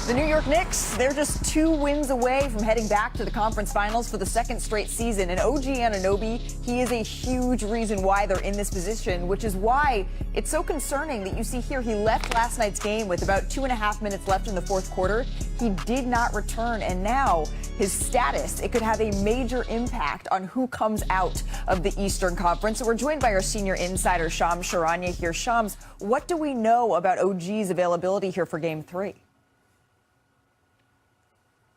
The New York Knicks, they're just 2 wins away from heading back to the conference finals for the 2nd straight season. And OG Anunoby, he is a huge reason why they're in this position, which is why it's so concerning that you see here he left last night's game with about 2.5 minutes left in the 4th quarter. He did not return, and now his status, it could have a major impact on who comes out of the Eastern Conference. So we're joined by our senior insider, Shams Charania here. Shams, what do we know about OG's availability here for Game 3?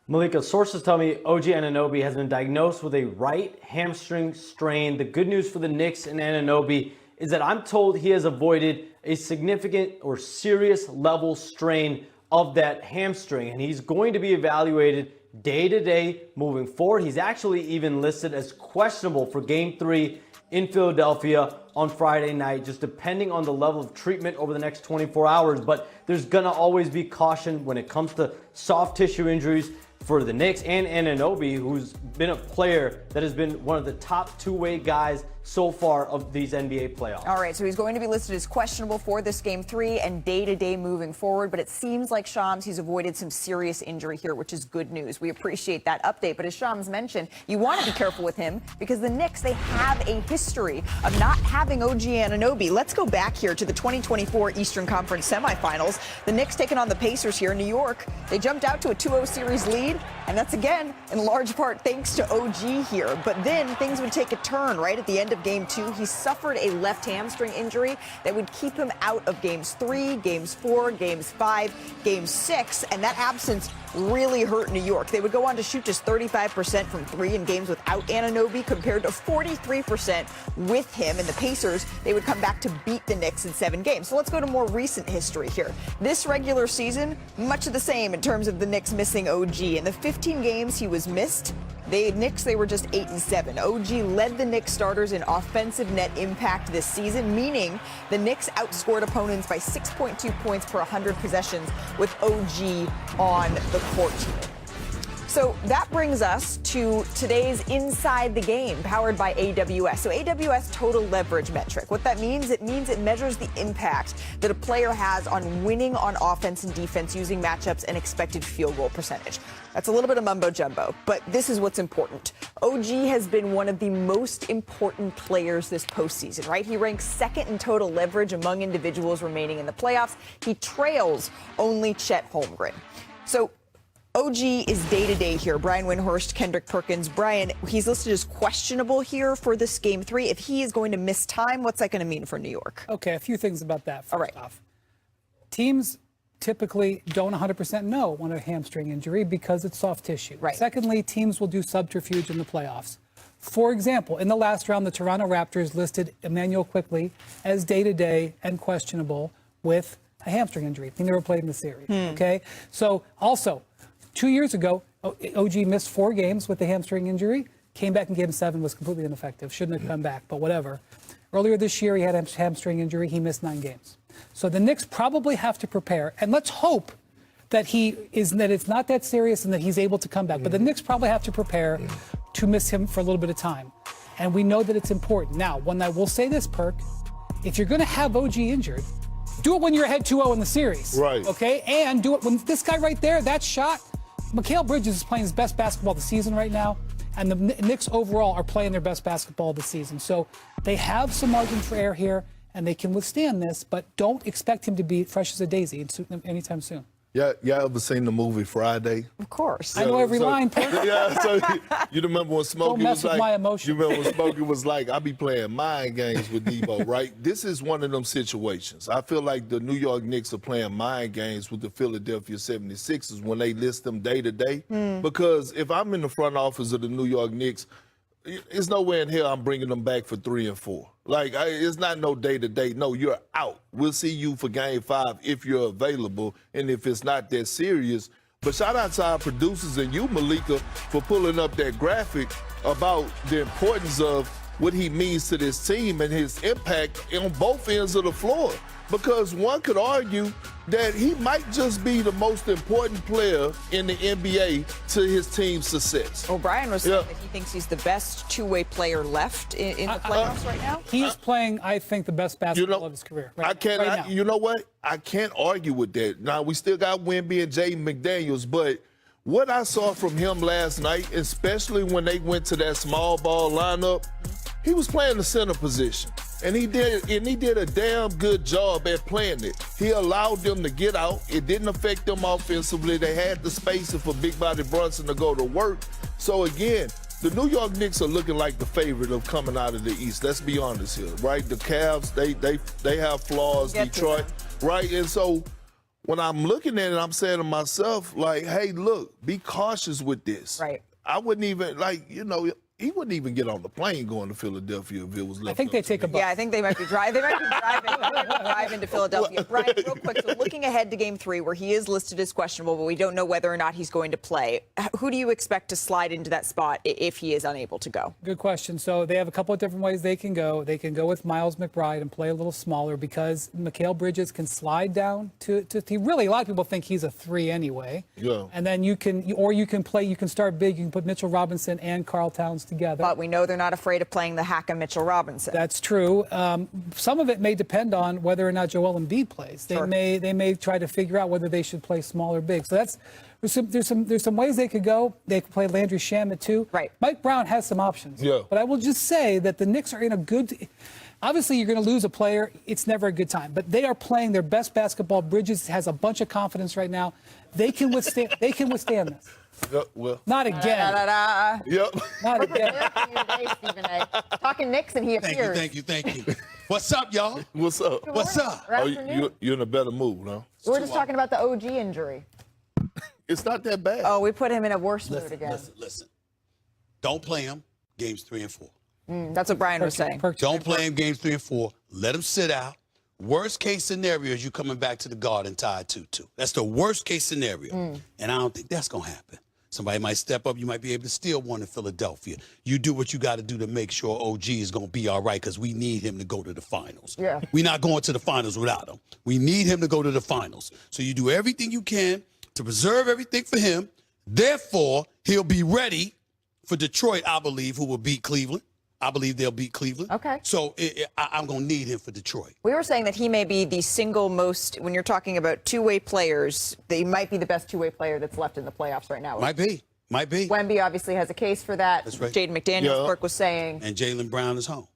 Malika, sources tell me OG Anunoby has been diagnosed with a right hamstring strain. The good news for the Knicks and Anunoby is that I'm told he has avoided a significant or serious level strain of that hamstring, and he's going to be evaluated day to day moving forward. He's actually even listed as questionable for Game 3 in Philadelphia on Friday night, just depending on the level of treatment over the next 24 hours. But there's going to always be caution when it comes to soft tissue injuries for the Knicks and Anunoby, who's been a player that has been one of the top two-way guys so far of these NBA playoffs. All right, so he's going to be listed as questionable for this Game 3 and day-to-day moving forward, but it seems like Shams, he's avoided some serious injury here, which is good news. We appreciate that update, but as Shams mentioned, you want to be careful with him because the Knicks, they have a history of not having OG Anunoby. Let's go back here to the 2024 Eastern Conference semifinals. The Knicks taking on the Pacers here in New York. They jumped out to a 2-0 series lead, and that's, again, in large part thanks to OG here. But then things would take a turn right at the end of Game 2. He suffered a left hamstring injury that would keep him out of Games 3, Games 4, Games 5, Game 6, and that absence really hurt New York. They would go on to shoot just 35% from 3 in games without Anunoby compared to 43% with him. And the Pacers, they would come back to beat the Knicks in 7 games. So let's go to more recent history here. This regular season, much of the same in terms of the Knicks missing OG. In the 15 games he was missed, the Knicks, they were just 8-7. OG led the Knicks starters in offensive net impact this season, meaning the Knicks outscored opponents by 6.2 points per 100 possessions with OG on the court here. So that brings us to today's Inside the Game, powered by AWS. So AWS total leverage metric. What that means, it measures the impact that a player has on winning on offense and defense using matchups and expected field goal percentage. That's a little bit of mumbo jumbo, but this is what's important. OG has been one of the most important players this postseason, right? He ranks 2nd in total leverage among individuals remaining in the playoffs. He trails only Chet Holmgren. So OG is day-to-day here. Brian Windhorst, Kendrick Perkins. Brian, he's listed as questionable here for this Game 3. If he is going to miss time, what's that going to mean for New York? Okay, a few things about that. First off, teams typically don't 100% know when a hamstring injury because it's soft tissue. Right. Secondly, teams will do subterfuge in the playoffs. For example, in the last round, the Toronto Raptors listed Emmanuel Quickley as day-to-day and questionable with a hamstring injury. He never played in the series. Okay, so also, 2 years ago, OG missed 4 games with a hamstring injury, came back in Game 7, was completely ineffective, shouldn't have come back, but whatever. Earlier this year, he had a hamstring injury, he missed 9 games. So the Knicks probably have to prepare, and let's hope that it's not that serious and that he's able to come back. But the Knicks probably have to prepare to miss him for a little bit of time. And we know that it's important. Now, when I will say this, Perk, if you're going to have OG injured, do it when you're ahead 2-0 in the series. Right. Okay? And do it when this guy right there, that shot, Mikal Bridges is playing his best basketball of the season right now, and the Knicks overall are playing their best basketball of the season. So they have some margin for error here, and they can withstand this, but don't expect him to be fresh as a daisy anytime soon. Yeah, y'all ever seen the movie Friday? Of course. I know every line, Perk. Yeah, so you remember when Smokey Don't mess was with my emotions. You remember when Smokey was like, I be playing mind games with Debo, right? This is one of them situations. I feel like the New York Knicks are playing mind games with the Philadelphia 76ers when they list them day to day. Because if I'm in the front office of the New York Knicks, it's nowhere in hell I'm bringing them back for 3 and 4. Like, it's not no day-to-day. No, you're out. We'll see you for Game 5 if you're available and if it's not that serious. But shout out to our producers and you, Malika, for pulling up that graphic about the importance of what he means to this team and his impact on both ends of the floor. Because one could argue that he might just be the most important player in the NBA to his team's success. O'Brien was saying that he thinks he's the best two-way player left in the playoffs right now. He's playing, I think, the best basketball of his career. Right now. You know what? I can't argue with that. Now, we still got Wemby and Jaden McDaniels, but what I saw from him last night, especially when they went to that small ball lineup, he was playing the center position. And he did a damn good job at playing it. He allowed them to get out. It didn't affect them offensively. They had the spacing for Big Body Brunson to go to work. So again, the New York Knicks are looking like the favorite of coming out of the East. Let's be honest here, right? The Cavs, they have flaws. Detroit, right? And so when I'm looking at it, I'm saying to myself, like, hey, look, be cautious with this. Right. I wouldn't even, he wouldn't even get on the plane going to Philadelphia if it was left. I think they take a bus. Yeah, I think they might be driving. They might be driving to Philadelphia. Brian, real quick, so looking ahead to Game 3, where he is listed as questionable, but we don't know whether or not he's going to play. Who do you expect to slide into that spot if he is unable to go? Good question. So they have a couple of different ways they can go. They can go with Miles McBride and play a little smaller because Mikal Bridges can slide down to really, a lot of people think he's a 3 anyway. Yeah. And then you can start big. You can put Mitchell Robinson and Karl Towns together. But we know they're not afraid of playing the hack of Mitchell Robinson. That's true. Some of it may depend on whether or not Joel Embiid plays. They may try to figure out whether they should play small or big. So there's some ways they could go. They could play Landry Shamet too. Right. Mike Brown has some options. Yeah. But I will just say that the Knicks are in a good. Obviously, you're going to lose a player. It's never a good time. But they are playing their best basketball. Bridges has a bunch of confidence right now. They can withstand. They can withstand this. Well, Not again. yep. Not again. Stephen A. Talking Knicks, and he appears. Thank you. What's up, y'all? What's up? What's up? Oh, you're in a better mood, huh? We're just talking about the OG injury. It's not that bad. Oh, we put him in a worse mood again. Listen. Don't play him games 3 and 4. That's what Brian was saying. Don't play him games 3 and 4. Let him sit out. Worst case scenario is you coming back to the Garden tied 2-2. That's the worst case scenario. And I don't think that's going to happen. Somebody might step up. You might be able to steal one in Philadelphia. You do what you got to do to make sure OG is going to be all right because we need him to go to the finals. Yeah. We're not going to the finals without him. We need him to go to the finals. So you do everything you can to preserve everything for him. Therefore, he'll be ready for Detroit, I believe, who will beat Cleveland. I believe they'll beat Cleveland. Okay. So I'm going to need him for Detroit. We were saying that he may be the single most, when you're talking about two-way players, that he might be the best two-way player that's left in the playoffs right now. Might be. Wemby obviously has a case for that. That's right. Jaden McDaniels, Perk was saying. And Jaylen Brown is home.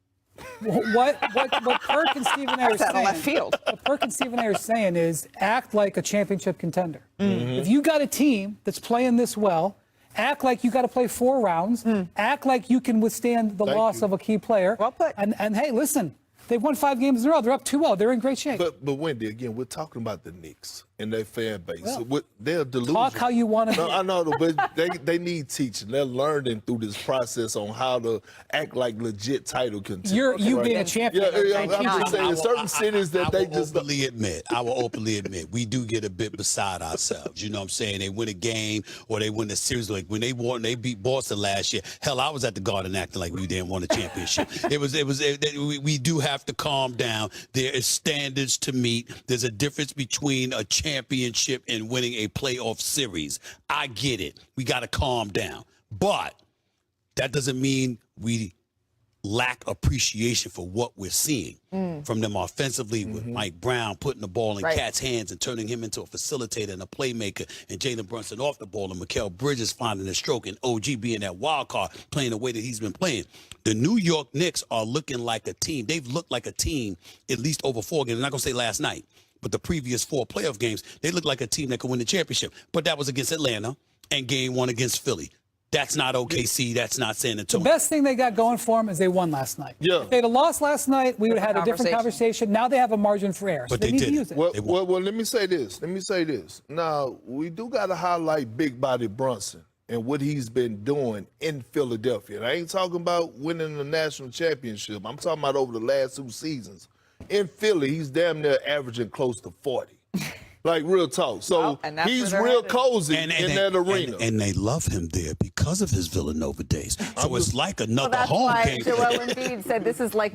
What Perk and Stephen A. are That's out of left saying, field. what Perk and Stephen A. are saying is act like a championship contender. If you got a team that's playing this well, act like you got to play 4 rounds. Act like you can withstand the loss of a key player. Well put. And hey, listen, they've won 5 games in a row. They're up 2-0. They're in great shape. But Wendy, again, we're talking about the Knicks and their fan base. They're delusional. Talk how you want to. No, I know, but they need teaching. They're learning through this process on how to act like legit title contenders. You being a champion. I'm just saying, in certain cities that they just. I will openly admit, we do get a bit beside ourselves. You know what I'm saying? They win a game or they win a series. Like when they beat Boston last year. Hell, I was at the Garden acting like we didn't win a championship. We do have to calm down. There is standards to meet. There's a difference between a championship and winning a playoff series. I get it. We got to calm down. But that doesn't mean we lack appreciation for what we're seeing from them offensively with Mike Brown putting the ball in Cat's hands and turning him into a facilitator and a playmaker, and Jalen Brunson off the ball, and Mikal Bridges finding a stroke, and OG being that wild card playing the way that he's been playing. The New York Knicks are looking like a team. They've looked like a team at least over 4 games. I'm not going to say last night, but the previous 4 playoff games, they look like a team that could win the championship. But that was against Atlanta and game 1 against Philly. That's not OKC. That's not San Antonio. The best thing they got going for them is they won last night. Yeah. If they'd have lost last night, we would have had a different conversation. Now they have a margin for error. So But they they need to didn't. use it. Well, let me say this. Now, we do got to highlight Big Body Brunson and what he's been doing in Philadelphia. And I ain't talking about winning the national championship. I'm talking about over the last 2 seasons. In Philly, he's damn near averaging close to 40. Like, real talk. So Well, and that's he's where they're real headed. cozy in that arena. And they love him there because of his Villanova days. So it's like another Well, that's home why game. Joel Embiid said this is like